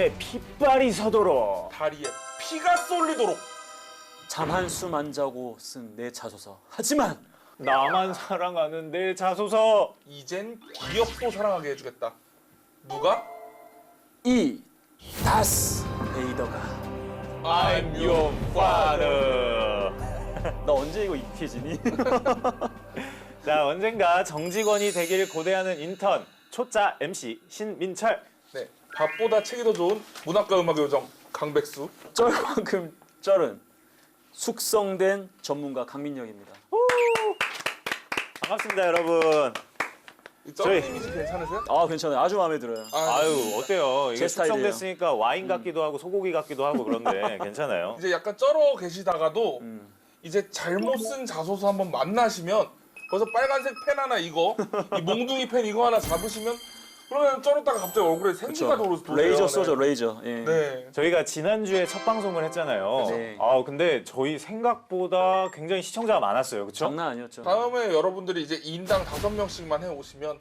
가슴에 핏발이 서도록 다리에 피가 쏠리도록 잠 한숨 안 자고 쓴 내 자소서. 하지만 나만 사랑하는 내 자소서. 이젠 기업도 사랑하게 해주겠다. 누가? 이 다스 베이더가. I'm your father. 나 언제 이거 익히지니? 자, 언젠가 정직원이 되길 고대하는 인턴 초짜 MC 신민철. 네, 밥보다 책이 더 좋은 문학과 음악의 요정 강백수. 쩔만큼 쩔은 숙성된 전문가 강민혁입니다. 반갑습니다, 여러분. 이 쩌는 이미지 괜찮으세요? 아 괜찮아요. 아주 마음에 들어요. 아유, 어때요? 이게 제 스타일이에요. 숙성됐으니까 와인 같기도 하고 소고기 같기도 하고 그런데 괜찮아요. 이제 약간 쩔어 계시다가도 이제 잘못 쓴 자소서 한번 만나시면 벌써 빨간색 펜 하나 이거 이 몽둥이 펜 이거 하나 잡으시면 그러면 쩔었다가 갑자기 얼굴에 생기가 도세요. 레이저 쏘죠, 레이저. 예. 네. 저희가 지난주에 첫 방송을 했잖아요. 네. 근데 저희 생각보다 굉장히 시청자가 많았어요. 그렇죠? 장난 아니었죠. 다음에 여러분들이 이제 2인당 5명씩만 해 오시면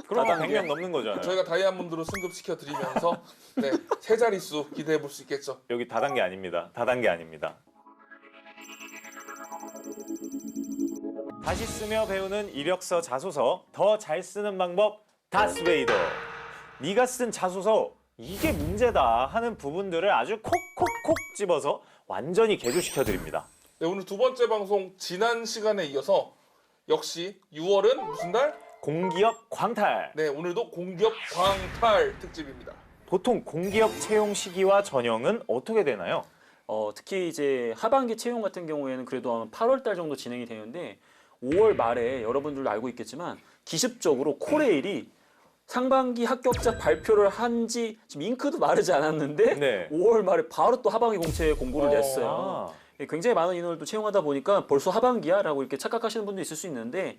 그럼 다단계. 100명 넘는 거잖아요. 저희가 다이아몬드로 승급시켜 드리면서 네, 세 자릿수 기대해 볼 수 있겠죠. 여기 다단계 아닙니다. 다단계 아닙니다. 다시 쓰며 배우는 이력서 자소서 더 잘 쓰는 방법 다스베이더. 네가 쓴 자소서 이게 문제다 하는 부분들을 아주 콕콕콕 집어서 완전히 개조시켜 드립니다. 네, 오늘 두 번째 방송 지난 시간에 이어서 역시 6월은 무슨 달? 공기업 광탈. 네, 오늘도 공기업 광탈 특집입니다. 보통 공기업 채용 시기와 전형은 어떻게 되나요? 특히 이제 하반기 채용 같은 경우에는 그래도 한 8월 달 정도 진행이 되는데 5월 말에 여러분들도 알고 있겠지만 기습적으로 코레일이 상반기 합격자 발표를 한 지 지금 잉크도 마르지 않았는데 네. 5월 말에 바로 또 하반기 공채 공고를 냈어요. 굉장히 많은 인원을 또 채용하다 보니까 벌써 하반기야? 라고 이렇게 착각하시는 분도 있을 수 있는데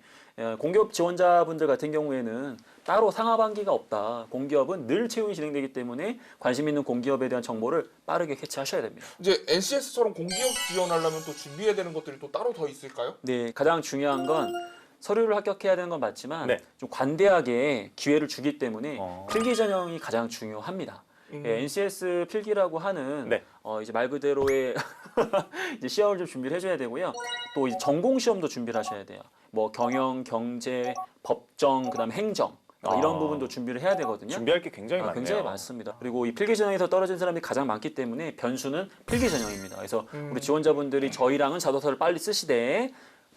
공기업 지원자분들 같은 경우에는 따로 상하반기가 없다. 공기업은 늘 채용이 진행되기 때문에 관심 있는 공기업에 대한 정보를 빠르게 캐치하셔야 됩니다. 이제 NCS처럼 공기업 지원하려면 또 준비해야 되는 것들이 또 따로 더 있을까요? 네, 가장 중요한 건 서류를 합격해야 되는 건 맞지만 네. 좀 관대하게 기회를 주기 때문에 어. 필기 전형이 가장 중요합니다. NCS 필기라고 하는 네. 이제 말 그대로의 이제 시험을 좀 준비를 해줘야 되고요. 또 이제 전공 시험도 준비를 하셔야 돼요. 뭐 경영, 경제, 법정, 그다음 행정 이런 부분도 준비를 해야 되거든요. 준비할 게 굉장히 많네요. 굉장히 많습니다. 그리고 이 필기 전형에서 떨어진 사람이 가장 많기 때문에 변수는 필기 전형입니다. 그래서 우리 지원자분들이 저희랑은 자소서를 빨리 쓰시되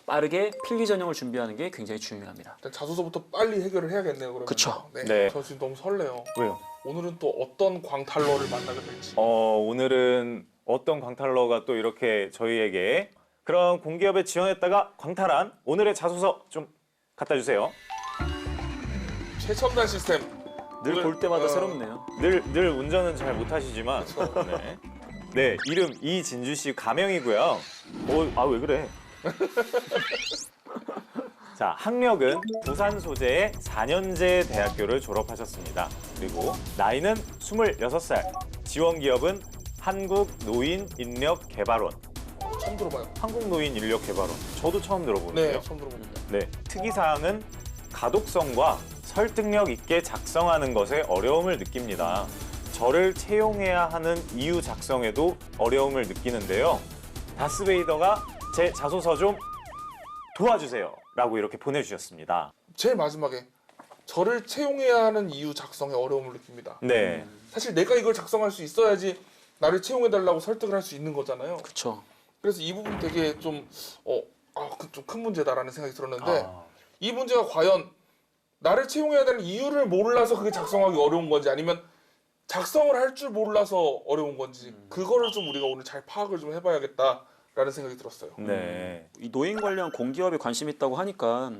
빠르게 필기 전형을 준비하는 게 굉장히 중요합니다. 일단 자소서부터 빨리 해결을 해야겠네요. 그러면. 그쵸. 네. 네. 저 지금 너무 설레요. 왜요? 오늘은 또 어떤 광탈러를 만나게 될지. 오늘은 어떤 광탈러가 또 이렇게 저희에게 그런 공기업에 지원했다가 광탈한 오늘의 자소서 좀 갖다 주세요. 최첨단 시스템. 늘 오늘, 볼 때마다 새롭네요. 늘 운전은 잘 못하시지만 네. 네, 이름 이진주 씨 가명이고요. 왜 그래? 자, 학력은 부산 소재의 4년제 대학교를 졸업하셨습니다. 그리고 나이는 26살. 지원 기업은 한국노인인력개발원. 처음 들어봐요. 한국노인인력개발원. 저도 처음 들어보는데요. 네, 처음 들어봅니다. 네, 특이사항은 가독성과 설득력 있게 작성하는 것에 어려움을 느낍니다. 저를 채용해야 하는 이유 작성에도 어려움을 느끼는데요. 다스베이더가 제 자소서 좀 도와주세요 라고 이렇게 보내주셨습니다. 제일 마지막에 저를 채용해야 하는 이유 작성에 어려움을 느낍니다. 네, 사실 내가 이걸 작성할 수 있어야지 나를 채용해달라고 설득을 할 수 있는 거잖아요. 그렇죠. 그래서 이 부분 되게 좀 큰 문제다라는 생각이 들었는데 이 문제가 과연 나를 채용해야 되는 이유를 몰라서 그게 작성하기 어려운 건지 아니면 작성을 할 줄 몰라서 어려운 건지 그거를 좀 우리가 오늘 잘 파악을 좀 해봐야겠다라는 생각이 들었어요. 네. 이 노인 관련 공기업에 관심 있다고 하니까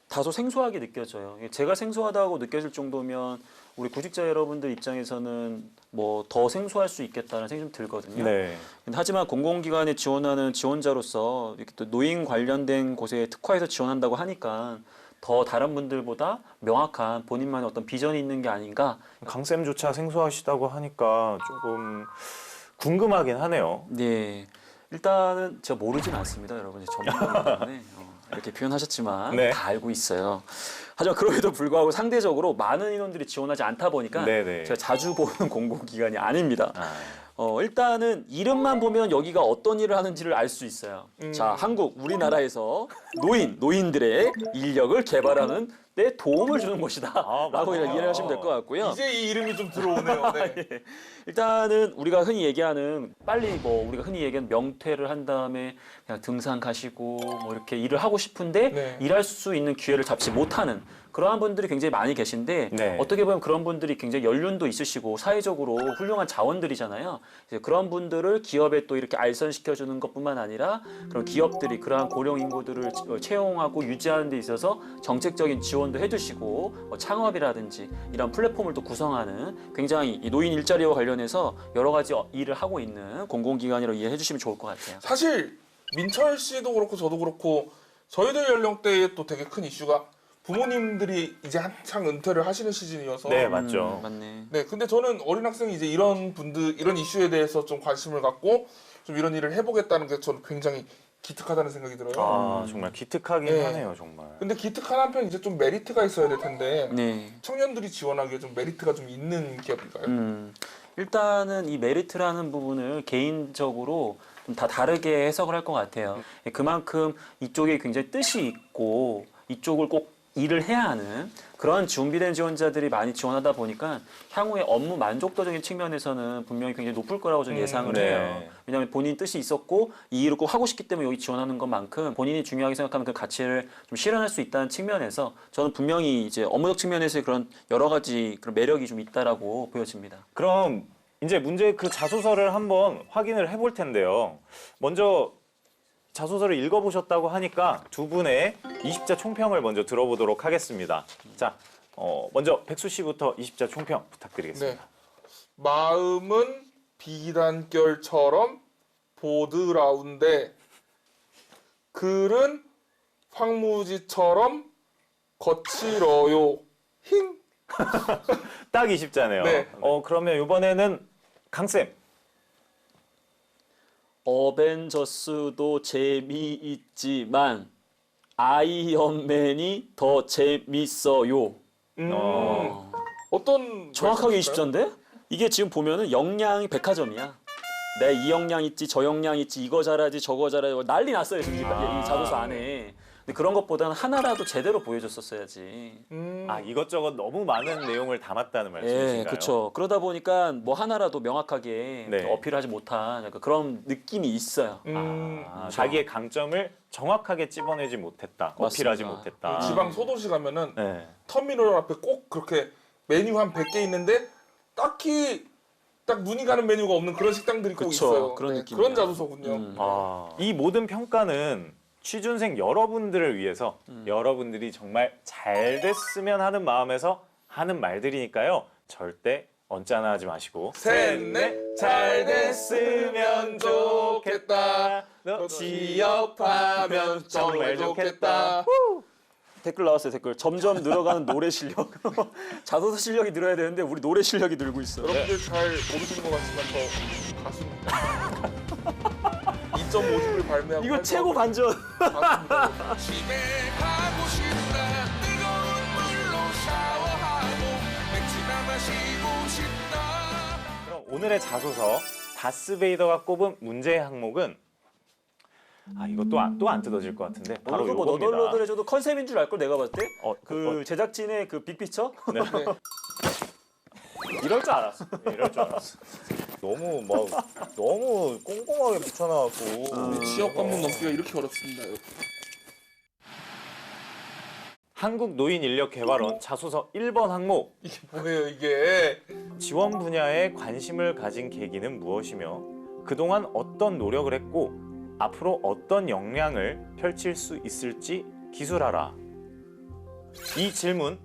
다소 생소하게 느껴져요. 제가 생소하다고 느껴질 정도면 우리 구직자 여러분들 입장에서는 뭐 더 생소할 수 있겠다는 생각이 좀 들거든요. 네. 하지만 공공기관에 지원하는 지원자로서 이렇게 또 노인 관련된 곳에 특화해서 지원한다고 하니까 더 다른 분들보다 명확한 본인만의 어떤 비전이 있는 게 아닌가. 강쌤조차 생소하시다고 하니까 조금 궁금하긴 하네요. 네, 일단은 제가 모르진 않습니다, 여러분. 전문가이기 때문에. 이렇게 표현하셨지만 네. 다 알고 있어요. 하지만 그럼에도 불구하고 상대적으로 많은 인원들이 지원하지 않다 보니까 네네. 제가 자주 보는 공공기관이 아닙니다. 아, 일단은 이름만 보면 여기가 어떤 일을 하는지를 알 수 있어요. 자, 한국, 우리나라에서 노인들의 인력을 개발하는 데 도움을 주는 곳이다. 아, 라고 맞아요. 이해를 하시면 될 것 같고요. 이제 이 이름이 좀 들어오네요. 네. 일단은 우리가 흔히 얘기하는 빨리 뭐 우리가 흔히 얘기하는 명퇴를 한 다음에 그냥 등산 가시고 뭐 이렇게 일을 하고 싶은데 네. 일할 수 있는 기회를 잡지 못하는 그러한 분들이 굉장히 많이 계신데 네. 어떻게 보면 그런 분들이 굉장히 연륜도 있으시고 사회적으로 훌륭한 자원들이잖아요. 이제 그런 분들을 기업에 또 이렇게 알선시켜주는 것뿐만 아니라 그런 기업들이 그러한 고령 인구들을 채용하고 유지하는 데 있어서 정책적인 지원도 해주시고 창업이라든지 이런 플랫폼을 또 구성하는 굉장히 이 노인 일자리와 관련해서 여러 가지 일을 하고 있는 공공기관이라고 이해해 주시면 좋을 것 같아요. 사실 민철 씨도 그렇고 저도 그렇고 저희들 연령대에 또 되게 큰 이슈가 부모님들이 이제 한창 은퇴를 하시는 시즌이어서 네, 맞죠. 맞네. 네, 근데 저는 어린 학생이 이제 이런 이슈에 대해서 좀 관심을 갖고 좀 이런 일을 해보겠다는 게 저는 굉장히 기특하다는 생각이 들어요. 아, 정말 기특하긴 네. 하네요, 정말. 근데 기특한 한편 이제 좀 메리트가 있어야 될 텐데 네. 청년들이 지원하기에 좀 메리트가 좀 있는 기업인가요? 일단은 이 메리트라는 부분을 개인적으로 좀 다 다르게 해석을 할 것 같아요. 그만큼 이쪽에 굉장히 뜻이 있고 이쪽을 꼭 일을 해야 하는 그런 준비된 지원자들이 많이 지원하다 보니까 향후에 업무 만족도적인 측면에서는 분명히 굉장히 높을 거라고 저는 예상을 네. 해요. 왜냐하면 본인 뜻이 있었고 이 일을 꼭 하고 싶기 때문에 여기 지원하는 것만큼 본인이 중요하게 생각하는 그 가치를 좀 실현할 수 있다는 측면에서 저는 분명히 이제 업무적 측면에서의 그런 여러 가지 그런 매력이 좀 있다라고 보여집니다. 그럼 이제 문제 그 자소서를 한번 확인을 해볼 텐데요. 먼저 자소서를 읽어보셨다고 하니까 두 분의 20자 총평을 먼저 들어보도록 하겠습니다. 자, 먼저 백수 씨부터 20자 총평 부탁드리겠습니다. 네. 마음은 비단결처럼 보드라운데 글은 황무지처럼 거칠어요. 힝. 딱 20자네요. 네. 그러면 이번에는 강쌤. 어벤져스도 재미있지만 아이언맨이 더 재밌어요. 어떤 정확하게 말씀이실까요? 20자인데? 이게 지금 보면은 역량이 백화점이야. 내 이 역량 있지, 저 역량 있지, 이거 잘하지, 저거 잘하지 난리 났어요 지금 이 자소서 안에. 근데 그런 것보다는 하나라도 제대로 보여줬었어야지. 이것저것 너무 많은 내용을 담았다는 말씀이신가요? 예, 그렇죠. 그러다 보니까 뭐 하나라도 명확하게 네. 어필하지 못한 약간 그런 느낌이 있어요. 자기의 강점을 정확하게 찝어내지 못했다. 어필하지 맞습니다. 못했다. 지방 소도시 가면은 네. 터미널 앞에 꼭 그렇게 메뉴 한 100개 있는데 딱히 딱 눈이 가는 메뉴가 없는 그런 식당들이 꼭 그쵸, 있어요. 그런 네, 느낌이야. 그런 자소서군요. 이 모든 평가는 취준생 여러분들을 위해서 여러분들이 정말 잘 됐으면 하는 마음에서 하는 말들이니까요. 절대 언짢아 하지 마시고 셋, 넷, 잘 됐으면 좋겠다. 너 취업하면 정말 좋겠다. 댓글 나왔어요. 댓글. 점점 늘어가는 노래 실력. 자소서 실력이 늘어야 되는데 우리 노래 실력이 늘고 있어. 여러분들 잘 모르시는 것 같지만 저 가수입니다. 2.5집을 발매하고 이거 활동하고 최고 반전. 가수입니다. 집에 가고 싶다 뜨거운 물로 샤워하고 맥주나 마시고 싶다 그럼 오늘의 자소서 다스베이더가 꼽은 문제의 항목은 이거 또 안 뜯어질 것 같은데 바로 오늘 뭐 요겁니다. 너덜너덜해줘도 컨셉인 줄 알 걸 내가 봤을 때. 그 제작진의 그 빅피처. 네. 이럴 줄 알았어. 이럴 줄 알았어. 너무 꼼꼼하게 붙여놔갖고. 지역 관문 넘기가 이렇게 어렵습니다. 여러분. 한국노인인력개발원 자소서 1번 항목 이게 뭐예요 이게? 지원 분야에 관심을 가진 계기는 무엇이며 그동안 어떤 노력을 했고 앞으로 어떤 역량을 펼칠 수 있을지 기술하라. 이 질문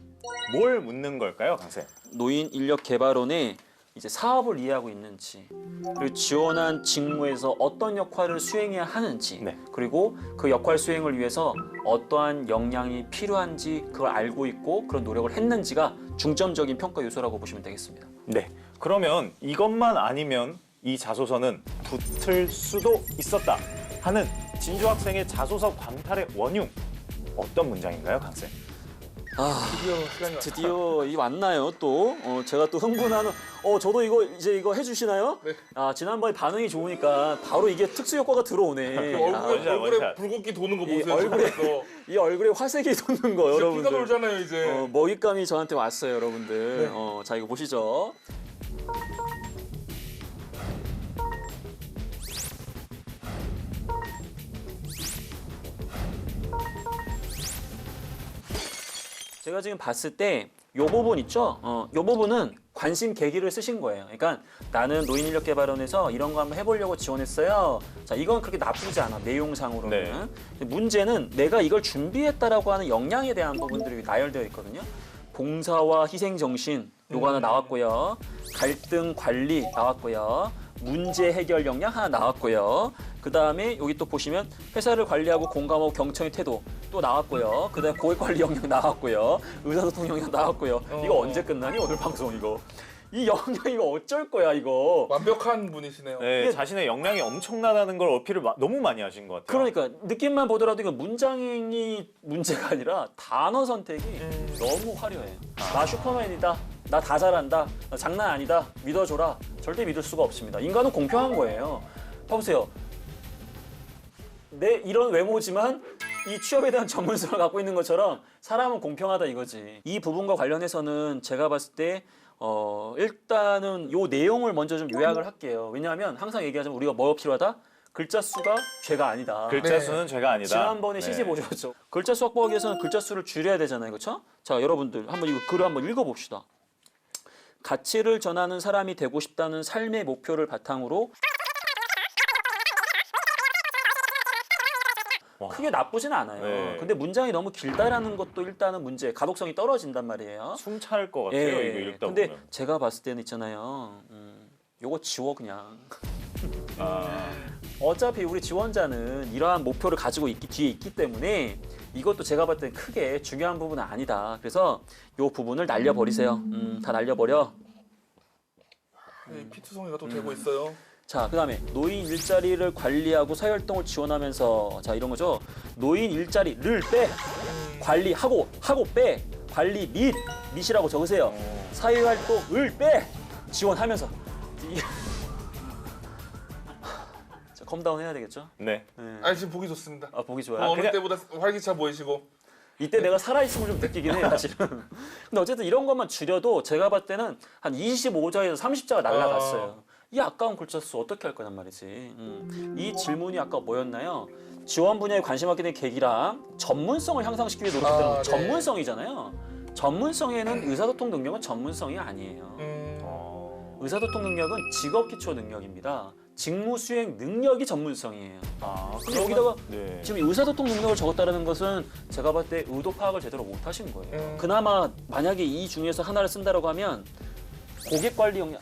뭘 묻는 걸까요, 강쌤? 노인인력개발원에 이제 사업을 이해하고 있는지, 그리고 지원한 직무에서 어떤 역할을 수행해야 하는지, 네. 그리고 그 역할 수행을 위해서 어떠한 역량이 필요한지 그걸 알고 있고 그런 노력을 했는지가 중점적인 평가 요소라고 보시면 되겠습니다. 네. 그러면 이것만 아니면 이 자소서는 붙을 수도 있었다 하는 진주 학생의 자소서 광탈의 원흉 어떤 문장인가요, 강쌤? 드디어 시간이 왔다. 드디어 이 왔나요 또? 제가 또 흥분하는. 저도 이거 해주시나요? 네. 지난번에 반응이 좋으니까 바로 이게 특수 효과가 들어오네. 얼굴에 붉은기 도는 거 보세요. 얼굴에서. 이 얼굴에 화색이 돋는 거 피가 여러분들. 돌잖아요 이제. 먹잇감이 저한테 왔어요 여러분들. 자 이거 보시죠. 제가 지금 봤을 때 요 부분 있죠? 요 부분은 관심 계기를 쓰신 거예요. 그러니까 나는 노인인력개발원에서 이런 거 한번 해보려고 지원했어요. 자, 이건 그렇게 나쁘지 않아, 내용상으로는. 문제는 내가 이걸 준비했다라고 하는 역량에 대한 부분들이 나열되어 있거든요. 봉사와 희생정신, 요거 하나 나왔고요. 갈등 관리 나왔고요. 문제 해결 역량 하나 나왔고요. 그 다음에 여기 또 보시면 회사를 관리하고 공감하고 경청의 태도 또 나왔고요. 그 다음에 고객 관리 역량 나왔고요. 의사소통 역량 나왔고요. 이거 언제 끝나니 오늘 방송 이거. 이 역량 이거 어쩔 거야 이거. 완벽한 분이시네요. 네, 이게- 자신의 역량이 엄청나다는 걸 어필을 너무 많이 하신 것 같아요. 그러니까 느낌만 보더라도 이거 문장이 문제가 아니라 단어 선택이 너무 화려해요. 나 슈퍼맨이다. 나 다 잘한다. 나 장난 아니다. 믿어줘라. 절대 믿을 수가 없습니다. 인간은 공평한 거예요. 봐보세요. 내 이런 외모지만 이 취업에 대한 전문성을 갖고 있는 것처럼 사람은 공평하다 이거지. 이 부분과 관련해서는 제가 봤을 때 일단은 요 내용을 먼저 좀 요약을 할게요. 왜냐하면 항상 얘기하자면 우리가 뭐가 필요하다? 글자 수가 죄가 아니다. 글자 수는 죄가 아니다. 지난번에 네. CG 보셨죠? 글자 수 확보하기 위해서는 글자 수를 줄여야 되잖아요. 그렇죠? 자, 여러분들 한번 이거 글을 한번 읽어봅시다. 가치를 전하는 사람이 되고 싶다는 삶의 목표를 바탕으로 크게 나쁘진 않아요. 네. 근데 문장이 너무 길다라는 것도 일단은 문제, 가독성이 떨어진단 말이에요. 숨 차일 것 같아요. 이거 읽다 근데 보면. 제가 봤을 때는 있잖아요. 요거 지워 그냥. 어차피 우리 지원자는 이러한 목표를 가지고 뒤에 있기 때문에 이것도 제가 봤을 때 크게 중요한 부분은 아니다. 그래서 요 부분을 날려버리세요. 다 날려버려. 네, 피투성이가 또 되고 있어요. 자, 그다음에 노인 일자리를 관리하고 사회활동을 지원하면서 자 이런 거죠. 노인 일자리를 빼, 관리하고 빼, 관리 밑이라고 적으세요. 사회활동을 빼, 지원하면서. 자, 컴다운 해야 되겠죠? 네. 네. 지금 보기 좋습니다. 보기 좋아요. 어느 그냥- 때보다 활기차 보이시고. 이때 내가 살아있음을 좀 느끼긴 해요, 사실은. 근데 어쨌든 이런 것만 줄여도 제가 봤을 때는 한 25자에서 30자가 날라갔어요. 이 아까운 글자 수 어떻게 할 거란 말이지. 이 질문이 아까 뭐였나요? 지원 분야에 관심 갖게 된 계기랑 전문성을 향상시키기 위해 노력했다는 네. 전문성이잖아요. 전문성에는 의사소통 능력은 전문성이 아니에요. 의사소통 능력은 직업 기초 능력입니다. 직무 수행 능력이 전문성이에요. 근데 여기다가 네. 지금 의사소통 능력을 적었다는 것은 제가 봤을 때 의도 파악을 제대로 못 하신 거예요. 그나마 만약에 이 중에서 하나를 쓴다고 하면 고객 관리 역량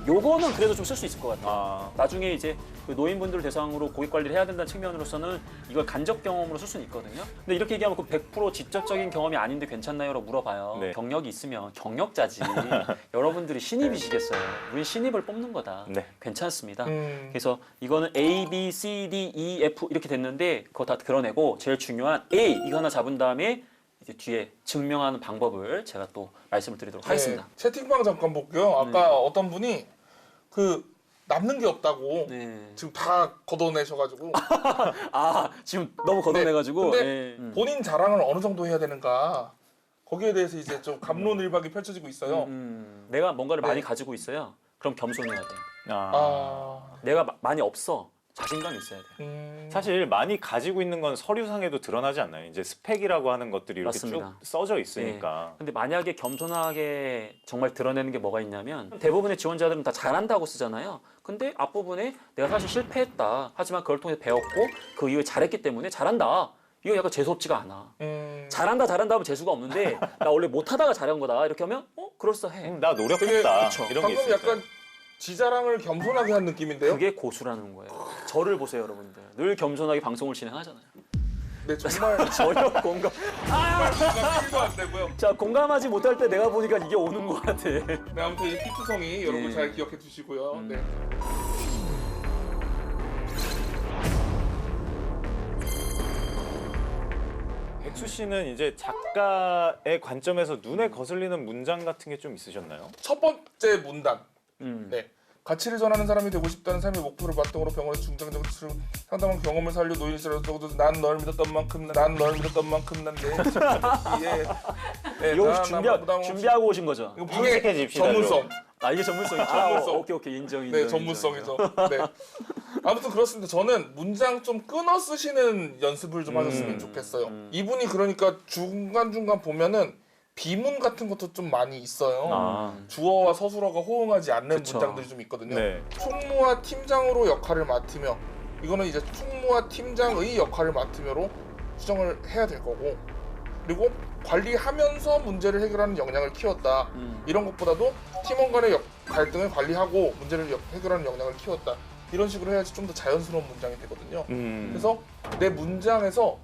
요거는 그래도 좀 쓸 수 있을 것 같아요. 나중에 이제 그 노인분들 대상으로 고객 관리를 해야 된다는 측면으로서는 이걸 간접 경험으로 쓸 수는 있거든요. 근데 이렇게 얘기하면 그 100% 직접적인 경험이 아닌데 괜찮나요?라고 물어봐요. 네. 경력이 있으면 경력자지. 여러분들이 신입이시겠어요. 우린 신입을 뽑는 거다. 네. 괜찮습니다. 그래서 이거는 A, B, C, D, E, F 이렇게 됐는데 그거 다 드러내고 제일 중요한 A 이거 하나 잡은 다음에 이제 뒤에 증명하는 방법을 제가 또 말씀을 드리도록 하겠습니다. 네, 채팅방 잠깐 볼게요. 아까 어떤 분이 그 남는 게 없다고 네. 지금 다 걷어내셔가지고 지금 너무 걷어내가지고. 근데 예. 본인 자랑을 어느 정도 해야 되는가 거기에 대해서 이제 좀 갑론을박이 펼쳐지고 있어요. 내가 뭔가를 네. 많이 가지고 있어요. 그럼 겸손해야 돼. 아, 많이 없어. 자신감이 있어야 돼. 사실 많이 가지고 있는 건 서류상에도 드러나지 않나요? 이제 스펙이라고 하는 것들이 이렇게 맞습니다. 쭉 써져 있으니까. 근데 만약에 겸손하게 정말 드러내는 게 뭐가 있냐면 대부분의 지원자들은 다 잘한다고 쓰잖아요. 근데 앞부분에 내가 사실 실패했다. 하지만 그걸 통해 배웠고 그 이후에 잘했기 때문에 잘한다. 이거 약간 재수없지가 않아. 잘한다 하면 재수가 없는데 나 원래 못하다가 잘한 거다. 이렇게 하면 그럴싸해. 나 노력했다. 그쵸. 이런 게 방금 있으니까. 약간 지자랑을 겸손하게 한 느낌인데요. 그게 고수라는 거예요. 저를 보세요, 여러분들. 늘 겸손하게 방송을 진행하잖아요. 네, 정말 전혀 공감. 공감도 안 되고요. 자, 공감하지 못할 때 내가 보니까 이게 오는 것 같아. 네, 아무튼 이 피투성이 여러분 잘 기억해 주시고요. 네. 옥수 씨는 이제 작가의 관점에서 눈에 거슬리는 문장 같은 게 좀 있으셨나요? 첫 번째 문단. 음. 네. 가치를 전하는 사람이 되고 싶다는 삶의 목표를 바탕으로 병원에 중장적으로 상당한 경험을 살려 노인시라도 난 널 믿었던 만큼 난 내. 예. 이거 혹시 준비하고 오신 거죠? 이거 인식해집시다, 전문성. 아 이게 전문성이죠. 전문성. 오케이 인정. 네, 전문성이죠. 네. 아무튼 그렇습니다. 저는 문장 좀 끊어 쓰시는 연습을 좀 하셨으면 좋겠어요. 이분이 그러니까 중간중간 보면은 비문 같은 것도 좀 많이 있어요. 아. 주어와 서술어가 호응하지 않는 그쵸. 문장들이 좀 있거든요. 네. 총무와 팀장으로 역할을 맡으며 이거는 이제 총무와 팀장의 역할을 맡으며로 수정을 해야 될 거고 그리고 관리하면서 문제를 해결하는 역량을 키웠다. 이런 것보다도 팀원 간의 갈등을 관리하고 문제를 해결하는 역량을 키웠다. 이런 식으로 해야지 좀 더 자연스러운 문장이 되거든요. 그래서 내 문장에서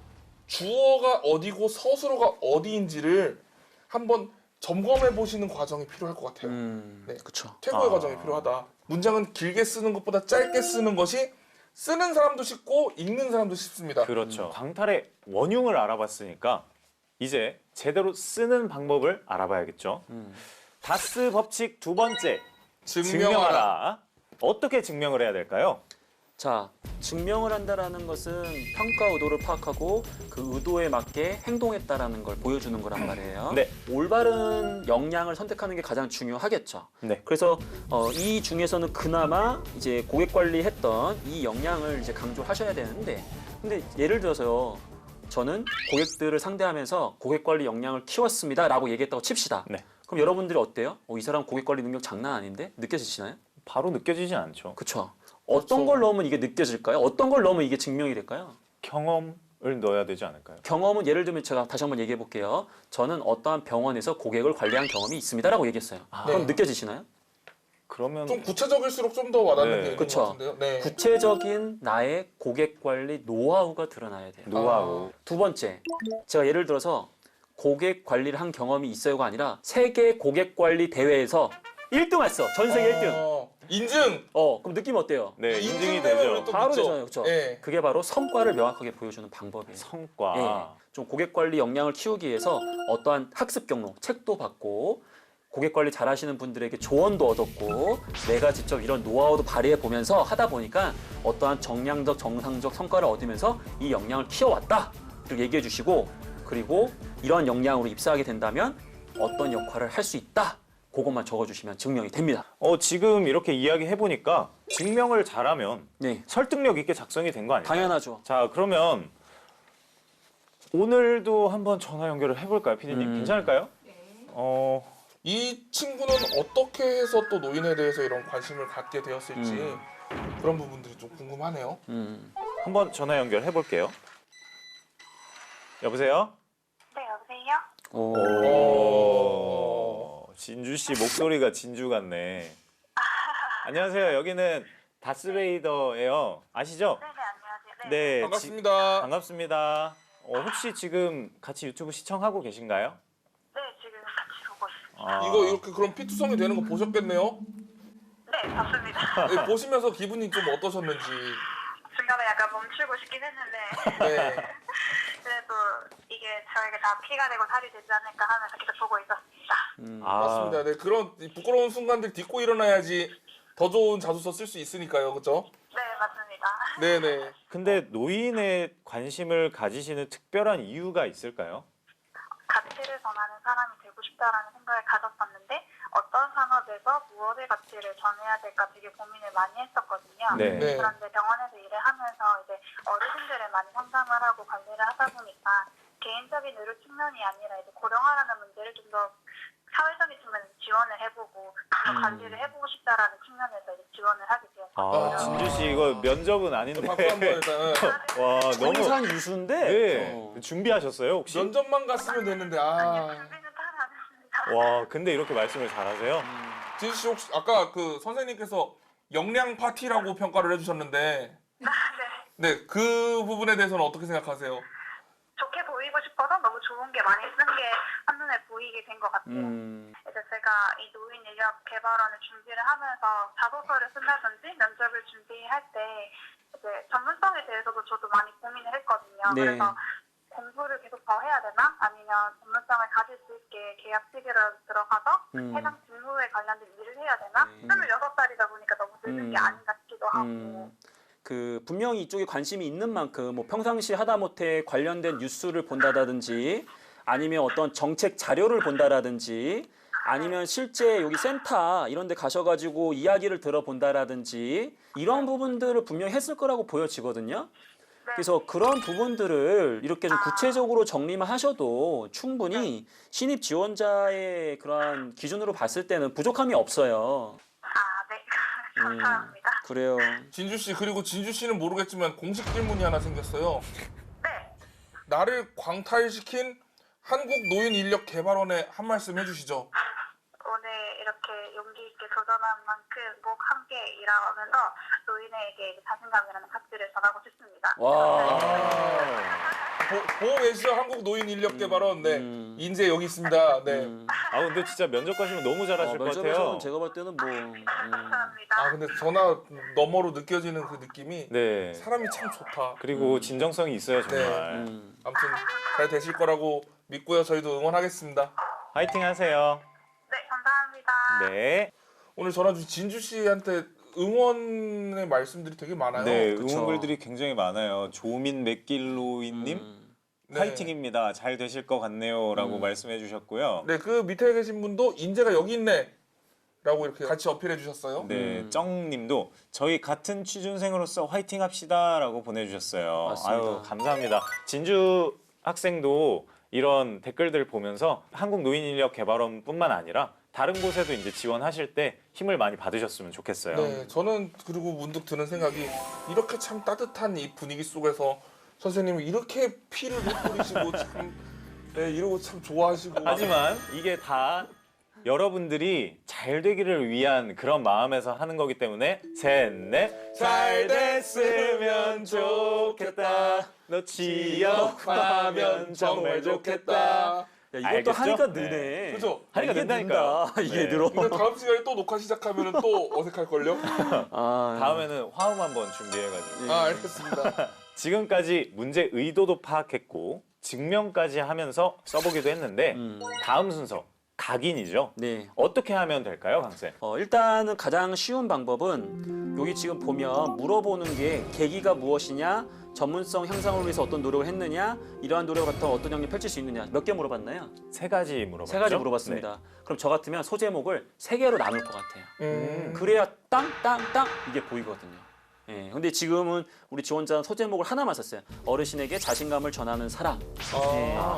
주어가 어디고 서술어가 어디인지를 한번 점검해 보시는 과정이 필요할 것 같아요. 네. 그렇죠. 최고의 과정이 필요하다. 문장은 길게 쓰는 것보다 짧게 쓰는 것이 쓰는 사람도 쉽고 읽는 사람도 쉽습니다. 그렇죠. 광탈의 원흉을 알아봤으니까 이제 제대로 쓰는 방법을 알아봐야겠죠. 다스 법칙 두 번째, 증명하라. 어떻게 증명을 해야 될까요? 자, 증명을 한다라는 것은 평가 의도를 파악하고 그 의도에 맞게 행동했다라는 걸 보여주는 거란 말이에요. 네. 올바른 역량을 선택하는 게 가장 중요하겠죠. 네. 그래서 이 중에서는 그나마 이제 고객 관리했던 이 역량을 이제 강조하셔야 되는데, 근데 예를 들어서요, 저는 고객들을 상대하면서 고객 관리 역량을 키웠습니다라고 얘기했다고 칩시다. 네. 그럼 여러분들이 어때요? 이 사람 고객 관리 능력 장난 아닌데 느껴지시나요? 바로 느껴지진 않죠. 그렇죠. 어떤 걸 넣으면 이게 느껴질까요? 어떤 걸 넣으면 이게 증명이 될까요? 경험을 넣어야 되지 않을까요? 경험은 예를 들면 제가 다시 한번 얘기해 볼게요. 저는 어떠한 병원에서 고객을 관리한 경험이 있습니다라고 얘기했어요. 그럼 느껴지시나요? 그러면 좀 구체적일수록 좀 더 와닿는 네. 게 있는 그쵸. 것 같은데요. 네. 구체적인 나의 고객 관리 노하우가 드러나야 돼요. 노하우. 두 번째, 제가 예를 들어서 고객 관리를 한 경험이 있어요가 아니라 세계 고객 관리 대회에서 1등 했어. 전 세계 1등. 인증. 그럼 느낌 어때요? 네, 인증이 인증되면 되죠. 우리 또 바로 믿죠. 되잖아요. 그렇죠? 네. 그게 바로 성과를 명확하게 보여주는 방법이에요. 성과. 예, 좀 고객 관리 역량을 키우기 위해서 어떠한 학습 경로, 책도 받고 고객 관리 잘하시는 분들에게 조언도 얻었고 내가 직접 이런 노하우도 발휘해 보면서 하다 보니까 어떠한 정량적, 정상적 성과를 얻으면서 이 역량을 키워왔다. 그리고 얘기해 주시고 그리고 이러한 역량으로 입사하게 된다면 어떤 역할을 할 수 있다. 그것만 적어주시면 증명이 됩니다. 지금 이렇게 이야기해 보니까 증명을 잘하면 네, 설득력 있게 작성이 된 거 아니에요? 당연하죠. 자, 그러면 오늘도 한번 전화 연결을 해볼까요, 피디님? 괜찮을까요? 이 친구는 어떻게 해서 또 노인에 대해서 이런 관심을 갖게 되었을지 그런 부분들이 좀 궁금하네요. 한번 전화 연결해 볼게요. 여보세요? 네, 여보세요? 진주 씨 목소리가 진주 같네. 안녕하세요. 여기는 다스베이더예요. 아시죠? 네네, 안녕하세요. 네. 반갑습니다. 반갑습니다. 혹시 지금 같이 유튜브 시청하고 계신가요? 네, 지금 같이 보고 있습니다. 아, 이거 이렇게 그럼 피투성이 되는 거 보셨겠네요? 네, 봤습니다. 네, 보시면서 기분이 좀 어떠셨는지. 중간에 약간 멈추고 싶긴 했는데 네. 그래도 이게 저에게 다 피가 되고 살이 되지 않을까 하면서 계속 보고 있었습니다. 맞습니다. 네, 그런 이 부끄러운 순간들 딛고 일어나야지 더 좋은 자소서 쓸 수 있으니까요. 그렇죠? 네, 맞습니다. 네네. 근데 노인에 관심을 가지시는 특별한 이유가 있을까요? 가치를 전하는 사람이 되고 싶다라는 생각을 가졌었는데 어떤 산업에서 무엇의 가치를 전해야 될까 되게 고민을 많이 했었거든요. 네. 네. 그런데 병원에서 일을 하면서 이제 어르신들을 많이 상담을 하고 관리를 하다 보니까 개인적인 의료 측면이 아니라 이제 고령화라는 문제를 좀 더 사회적인 측면에서 지원을 해보고 좀 관리를 해보고 싶다라는 측면에서 이제 지원을 하게 되었거든요. 진주 씨 이거 면접은 아닌데. 박수 한번 일단. 와, 너무 청산 유수인데 네. 준비하셨어요, 혹시? 면접만 갔으면 됐는데 준비는 다 안 했습니다. 와, 근데 이렇게 말씀을 잘하세요? 진수 씨 혹시 아까 그 선생님께서 역량 파티라고 평가를 해주셨는데 네, 그 부분에 대해서는 어떻게 생각하세요? 좋게 보이고 싶어서 너무 좋은 게 많이 쓴 게 한눈에 보이게 된 것 같아요. 이제 제가 이 노인 인력 개발원을 준비를 하면서 자소서를 쓴다든지 면접을 준비할 때 이제 전문성에 대해서도 저도 많이 고민을 했거든요. 네. 그래서 공부를 계속 더 해야 되나? 아니면 전문성을 가질 수 있게 계약 체계로 들어가서 해당 직무에 관련된 일을 해야 되나? 26살이다 보니까 너무 늦은 게 아닌가 싶기도 하고. 그 분명히 이쪽에 관심이 있는 만큼 뭐 평상시 하다못해 관련된 뉴스를 본다든지 아니면 어떤 정책 자료를 본다라든지 아니면 실제 여기 센터 이런 데 가셔가지고 이야기를 들어본다라든지 이런 부분들을 분명히 했을 거라고 보여지거든요. 그래서 그런 부분들을 이렇게 좀 구체적으로 정리만 하셔도 충분히 신입 지원자의 그러한 기준으로 봤을 때는 부족함이 없어요. 네. 감사합니다. 그래요. 진주 씨, 그리고 진주 씨는 모르겠지만 공식 질문이 하나 생겼어요. 네. 나를 광탈시킨 한국노인인력개발원에 한 말씀 해주시죠. 오늘 이렇게 용기 있게 도전한 만큼 꼭 함께 일하면서 노인에게 자신감이라는 가치를 전하고 싶습니다. 보고 계시죠? 한국노인인력개발원. 네. 인재 여기 있습니다. 네. 아 근데 진짜 면접 가시면 너무 잘하실 것 같아요. 면접에서는 제가 볼 때는 뭐 감사합니다. 근데 전화 너머로 느껴지는 그 느낌이 네. 사람이 참 좋다. 그리고 진정성이 있어요 정말. 아무튼 잘 되실 거라고 믿고요. 저희도 응원하겠습니다. 화이팅 하세요. 네, 감사합니다. 네. 오늘 전화 주신 진주 씨한테 응원의 말씀들이 되게 많아요. 네, 그쵸. 응원글들이 굉장히 많아요. 조민 맥길로이님 네. 파이팅입니다. 잘 되실 것 같네요라고 말씀해 주셨고요. 네, 그 밑에 계신 분도 인재가 여기 있네 라고 이렇게 같이 어필해 주셨어요. 네, 쩡님도 저희 같은 취준생으로서 화이팅 합시다라고 보내주셨어요. 맞습니다. 아유 감사합니다. 진주 학생도 이런 댓글들 보면서 한국노인인력개발원뿐만 아니라 다른 곳에도 이제 지원하실 때 힘을 많이 받으셨으면 좋겠어요. 네, 저는 그리고 문득 드는 생각이 이렇게 참 따뜻한 이 분위기 속에서 선생님이 이렇게 피를 흘리시고 참 네, 이러고 참 좋아하시고 하지만 이게 다 여러분들이 잘 되기를 위한 그런 마음에서 하는 거기 때문에 셋넷 잘 됐으면 좋겠다. 너 취업하면 정말 좋겠다. 야, 이것도 알겠죠? 하니까 네. 느네. 그죠? 하니까 이게 된다니까요. 는다. 이게 네. 늘어. 근데 다음 시간에 또 녹화 시작하면 또 어색할걸요? 다음에는 화음 한번 준비해가지고 알겠습니다. 지금까지 문제 의도도 파악했고 증명까지 하면서 써보기도 했는데 다음 순서 각인이죠. 네. 어떻게 하면 될까요, 강쌤? 일단은 가장 쉬운 방법은 여기 지금 보면 물어보는 게 계기가 무엇이냐, 전문성 향상을 위해서 어떤 노력을 했느냐, 이러한 노력을 갖다 어떤 영역 펼칠 수 있느냐 몇 개 물어봤나요? 세 가지 물어봤죠. 세 가지 물어봤습니다. 그럼 저 같으면 소제목을 세 개로 나눌 것 같아요. 그래야 땅땅땅 이게 보이거든요. 예, 근데 지금은 우리 지원자 소제목을 하나만 썼어요. 어르신에게 자신감을 전하는 사람.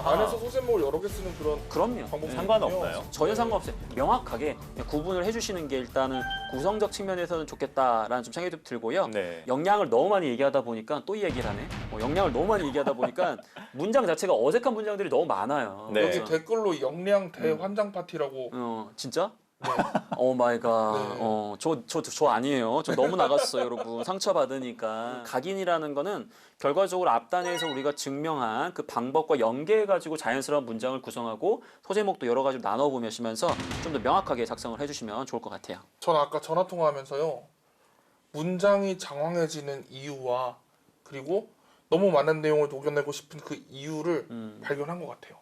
안에서 소제목을 여러 개 쓰는 그런 그럼요. 방법 상관없나요? 전혀 상관없어요. 명확하게 그냥 구분을 해주시는 게 일단은 구성적 측면에서는 좋겠다라는 좀 생각이 들고요. 네. 역량을 너무 많이 얘기하다 보니까 또 이 얘기를 하네. 역량을 너무 많이 얘기하다 보니까 문장 자체가 어색한 문장들이 너무 많아요. 네. 여기 댓글로 영양 대환장 파티라고 진짜? 오 마이 갓. 네. 저 아니에요. 저 너무 나갔어요, 여러분. 상처받으니까. 각인이라는 거는 결과적으로 앞단에서 우리가 증명한 그 방법과 연계해가지고 자연스러운 문장을 구성하고 소제목도 여러 가지로 나눠보시면서 좀 더 명확하게 작성을 해주시면 좋을 것 같아요. 전 아까 전화 통화하면서요. 문장이 장황해지는 이유와 그리고 너무 많은 내용을 녹여내고 싶은 그 이유를 발견한 것 같아요.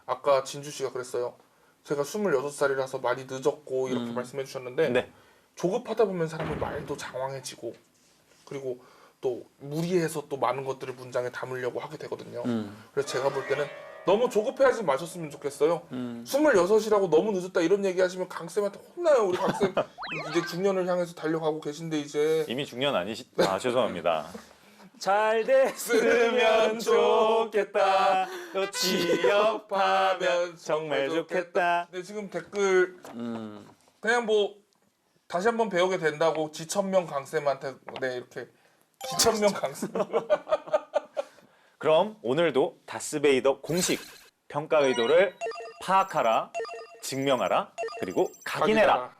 아까 진주 씨가 그랬어요. 제가 26살이라서 많이 늦었고 이렇게 말씀해 주셨는데 네. 조급하다 보면 사람이 말도 장황해지고 그리고 또 무리해서 또 많은 것들을 문장에 담으려고 하게 되거든요. 그래서 제가 볼 때는 너무 조급해하지 마셨으면 좋겠어요. 26이라고 너무 늦었다 이런 얘기 하시면 강쌤한테 혼나요. 우리 강쌤 이제 중년을 향해서 달려가고 계신데 이제 이미 중년 아니시? 죄송합니다. 잘 됐으면 좋겠다. 너 취업하면 정말 좋겠다. 네, 지금 댓글 그냥 뭐 다시 한번 배우게 된다고 지천명 강쌤한테 네 이렇게 지천명 강쌤 그럼 오늘도 다스베이더 공식 평가 의도를 파악하라, 증명하라, 그리고 각인해라.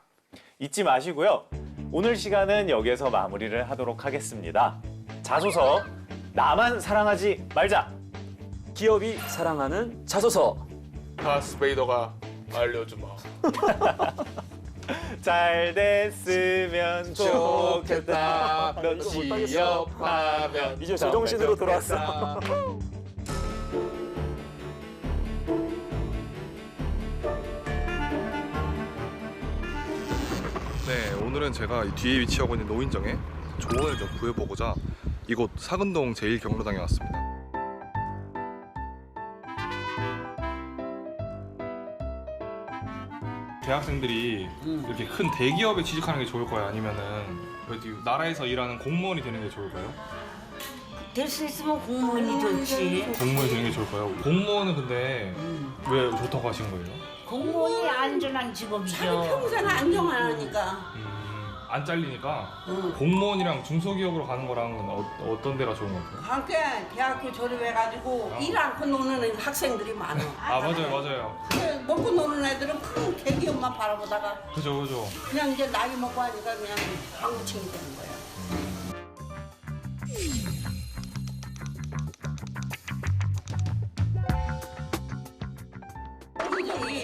잊지 마시고요. 오늘 시간은 여기서 마무리를 하도록 하겠습니다. 자소서 나만 사랑하지 말자. 기업이 사랑하는 자소서. 다스베이더가 알려주마. 잘 됐으면 좋겠다. 너 취업하면 이제 제정신으로 돌아왔어. 오늘은 제가 이 뒤에 위치하고 있는 노인정에 조언을 좀 구해보고자 이곳 사근동 제1경로당에 왔습니다. 대학생들이 이렇게 큰 대기업에 취직하는 게 좋을까요? 아니면은 어디 나라에서 일하는 공무원이 되는 게 좋을까요? 될 수 있으면 공무원이 좋지. 공무원이 되는 게 좋을까요? 공무원은 근데 왜 좋다고 하신 거예요? 공무원이 안전한 직업이죠. 평생 안정하니까. 안 잘리니까 응. 공무원이랑 중소기업으로 가는 거랑은 어떤 데가 좋은 것 같아요? 함께 대학교 졸업해가지고 일 않고 노는 학생들이 많아. 아 맞아요. 그래, 먹고 노는 애들은 큰 대기업만 바라보다가 그죠. 그냥 이제 나이 먹고 하니까 그냥 방구층이 되는 거야.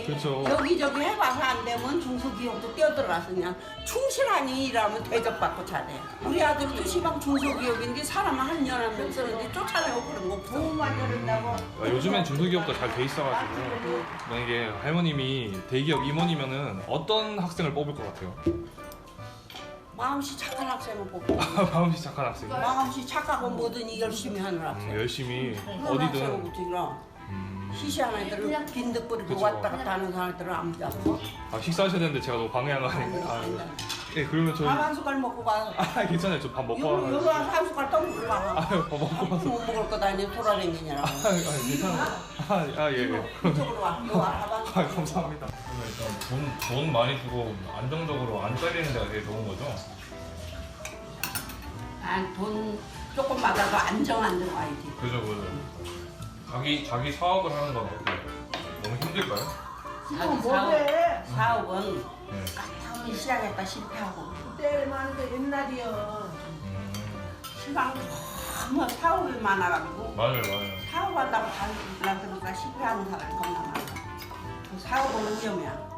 그렇죠. 여기저기 해봐서 안 되면 중소기업도 뛰어들어가서 그냥 충실하니 일하면 대접받고 잘해. 우리 아들도 시방 중소기업인데 사람 한 년 한 명 쓰는데 쫓아내고 그런 거 없어. 도움만 들은다고. 요즘엔 중소기업도 잘 돼 있어가지고 만약에 할머님이 대기업 임원이면은 어떤 학생을 뽑을 것 같아요? 마음씨 착한 학생을 뽑고 마음씨 착한 학생. 마음씨 착하고 뭐든 열심히 하는 학생. 열심히 그런 어디든. 학생부터 시시한 애들은 빈득 뿌리고 그쵸. 왔다 갔다 하는 사람들은 안 잡고. 식사하셔야 되는데 제가 너무 방해한 거 아닌가? 예, 그러면 저희 밥 한 숟갈 먹고 가. 괜찮아요. 저 밥 먹고 요로 와가지고. 와서 한 숟갈 더 먹고 가. 밥 먹고 와서. 못 먹을 거다 아니 돌아다니냐라고. 괜찮아요. 예. 이쪽으로 와. 요 와. 밥 한 숟갈. 감사합니다. 그러면 일단 돈 많이 주고 안정적으로 안 잘리는 데가 되게 좋은 거죠? 돈 조금 받아도 안정한 데 와야지. 그죠. 자기 사업을 하는 건 어때요? 너무 힘들까요? 사업은 네. 처음에 시작했다 실패하고. 때만 그 옛날이요. 시방 너무 사업이 많아가지고 맞아요. 사업한다고 잘 들어가 실패하는 사람이 겁나 많아. 그 사업은 위험이야.